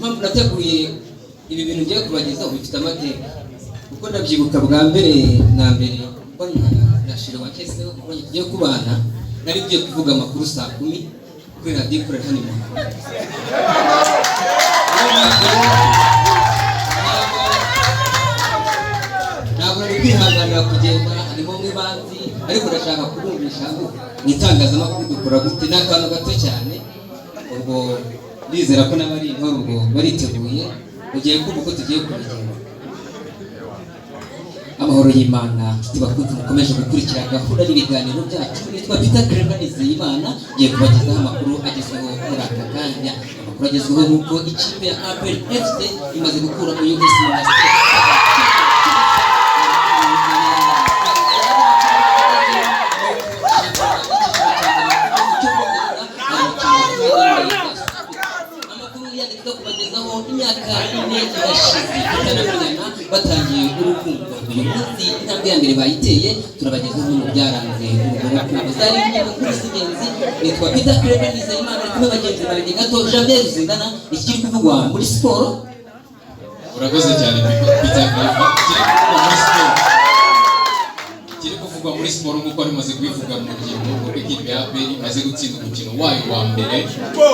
impamvu nateguye ibi bintu ngiye kubagezaho bifite amateka kuko ndabyibuka bwa mbere na mbere mbona nashira wakeseho ubwo tugiye kubana nari ngiye kuvuga amakuru saa 10 kuri radio kuri hano mu ntabwo ari kwihanganira kugenda harimo mwibanzi ariko ndashaka kubumvisha ngo nitangazamakuru dukora gute n'akantu gato cyane ubwo bizera ko n'abari intore ubwo bariteguye ugiye kumva uko tugiye kubigenda. Amahoro y'Imana tubakunze mukomeje gukurikira gahunda n'ibiganiro byacu. Nitwa Peter Clever Nizeyimana ngiye kubagezaho amakuru agezweho muri aka kanya. Amakuru agezweho nuko ikipe ya APR FC imaze gukura mu US Monastir imyaka ine irashize itanamenyana batangiye urukundo. Uyu munsi intambwe ya mbere bayiteye turabagezaho mu byaranze urwo rukundo. Zari ingingo nkuru z'ingenzi. Nitwa Peter Clever Nizeyimana kumwe bagenzi banjye gato Javier Zindana. Ikiri kuvugwa muri siporo. Urakoze cyane Peter Clever. Kiri kuvugwa muri siporo nk'uko rimaze kubivuga mu rugendo rwo ikipe ya APR imaze gutsinda umukino wayo wa mbere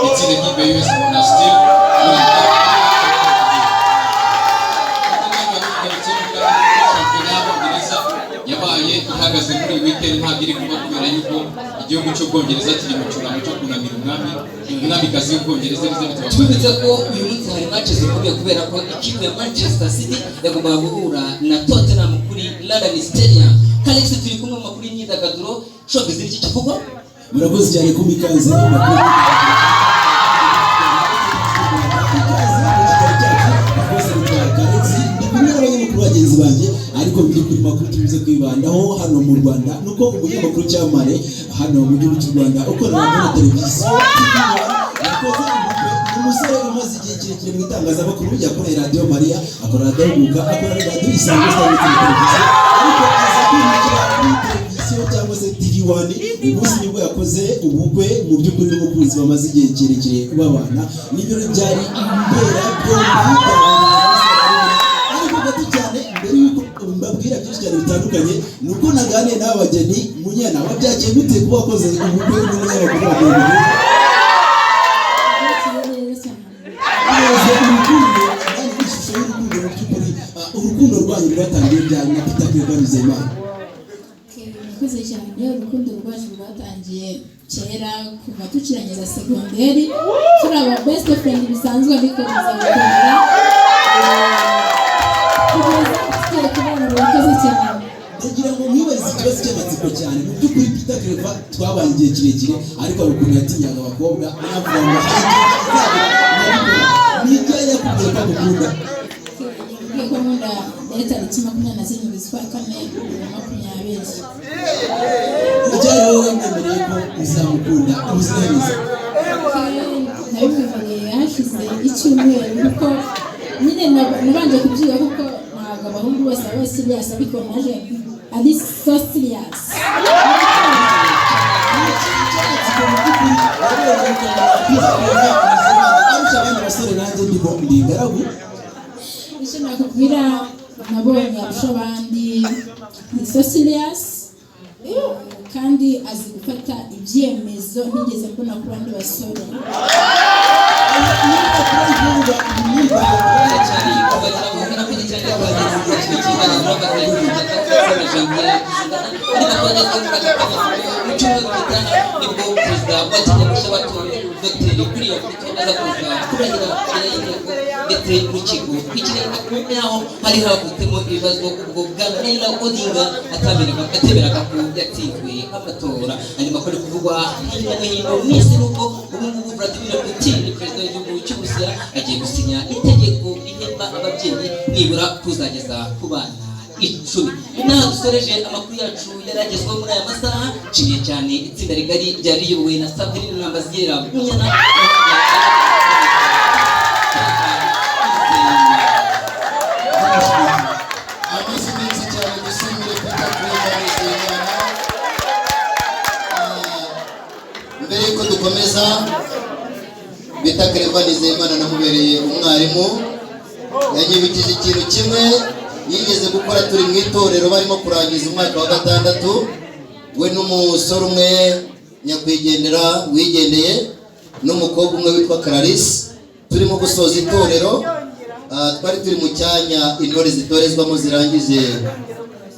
itsinda ikipe ya US Monastir yabaye ihagaze muri weekend ntabwo iri kuba kubera yuko igihugu cy'Ubwongereza kiri mu cyunamo cyo kunamira umwamikazi w'Ubwongereza Elizabeth. Twibutse ko uyu munsi hari match zikomeye kubera ko ikipe ya Manchester City yagombaga guhura na Tottenham kuri London Stadium. Kalex turi kumwe mu makuru y'imyidagaduro showbiz iki kivugo. Murakoze cyane ku mikaze amakuru bagenzi banjye ariko biri kuri makuru tubize kwibandaho hano mu Rwanda nuko umunyamakuru cyamare hano mu gihugu cy'u Rwanda ukorera na televiziyo umusore umaze igihe kirekire mu itangazamakuru yakorera Radio Maria akora Radio Radio Isango Star televiziyo ariko aza kwinjira muri televiziyo cyangwa se TV1 umunsi nibwo yakoze ubukwe mu by'ukuri n'umukunzi bamaze igihe kirekire babana n'ibyo byari imbera byombi mbabwira byinshi cyane bitandukanye nuko naganiriye n'abageni munyana wabyakiye gute kuba wakoze ubukwe n'umunyamakuru wa urukundo rwanyu rwatangiye ryari na Peter Clever Nizeyimana? Murakoze cyane. Urukundo rwacu rwatangiye kera kuva tukirangiza segonderi turi aba best friend bisanzwe ariko biza gukomera kugira ngo mwibarize ikibazo cy'amatsiko cyane mu by'ukuri Peter Clever twabanye igihe kirekire ariko hari ukuntu yatinyaga abakobwa navuga ngo nibyo yakubwiye ko agukunda ko nkunda leta itima kumwe na zindi zitwa kane 20 ujyaye wowe mwemereye ko uzamukunda ubuziraniza nabivuye hashize icyumweru kuko nyine nabanje kubyiga kuko abahungu bose baba serious ariko naje ari so serious. Nishimira kubwira nabonye abasha abandi ni so serious kandi azi gufata ibyemezo ntigeze mbona ku bandi basore. hari havutemo ibibazo ubwo bwa Raila Odinga ateberaga ko yatsinzwe amatora hanyuma ko kuvugwa hirya no hino mwese nuko ubu ngubu Vladimir Putin perezida w'igihugu cy'Uburusiya agiye gusinya itegeko rihemba ababyeyi nibura kuzageza ku bana 10. Naho dusoreje amakuru yacu yaragezweho muri aya masaha nshimiye cyane itsinda rigari ryari riyobowe na Saverine Nambaziyera Munyana mbere yuko dukomeza Peter Clever Nizeyimana namubereye umwari mwarimu yanyibukije ikintu kimwe yigeze gukora turi mu itorero barimo kurangiza umwaka wa 6, we n'umusore umwe nyakwigendera wigendeye n'umukobwa umwe witwa Clarisse, turimo gusoza itorero. Twari turi mu cyanya intore zitorezwamo zirangije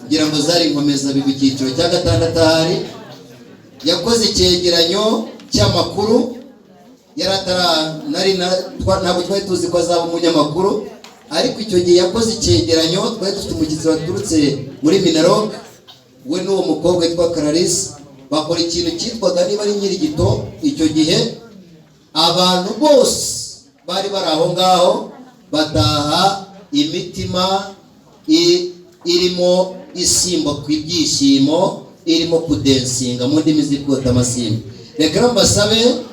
ngira ngo zari inkomeza bigu cyiciro cya 6 ahari. Yakoze icyegeranyo cy'amakuru ntabwo twari tuzi ko azaba umunyamakuru, ariko icyo gihe yakoze icyegeranyo. Twari dufite umushyitsi waturutse muri Minaloc, we n'uwo mukobwa witwa Clarisse bakora ikintu cyitwaga niba ari nyirigito. Icyo gihe abantu bose bari bari aho ngaho bataha imitima irimo isimba ku ibyishimo, irimo kudensinga mu ndimi z'ikota amasimba. Reka mbasabe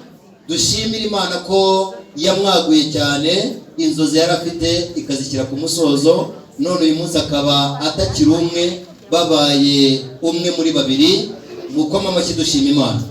dushimire Imana ko yamwaguye cyane, inzozi yari afite ikazishyira ku musozo, none uyu munsi akaba atakiri umwe, babaye umwe muri babiri. Mukoma amashyi dushima Imana.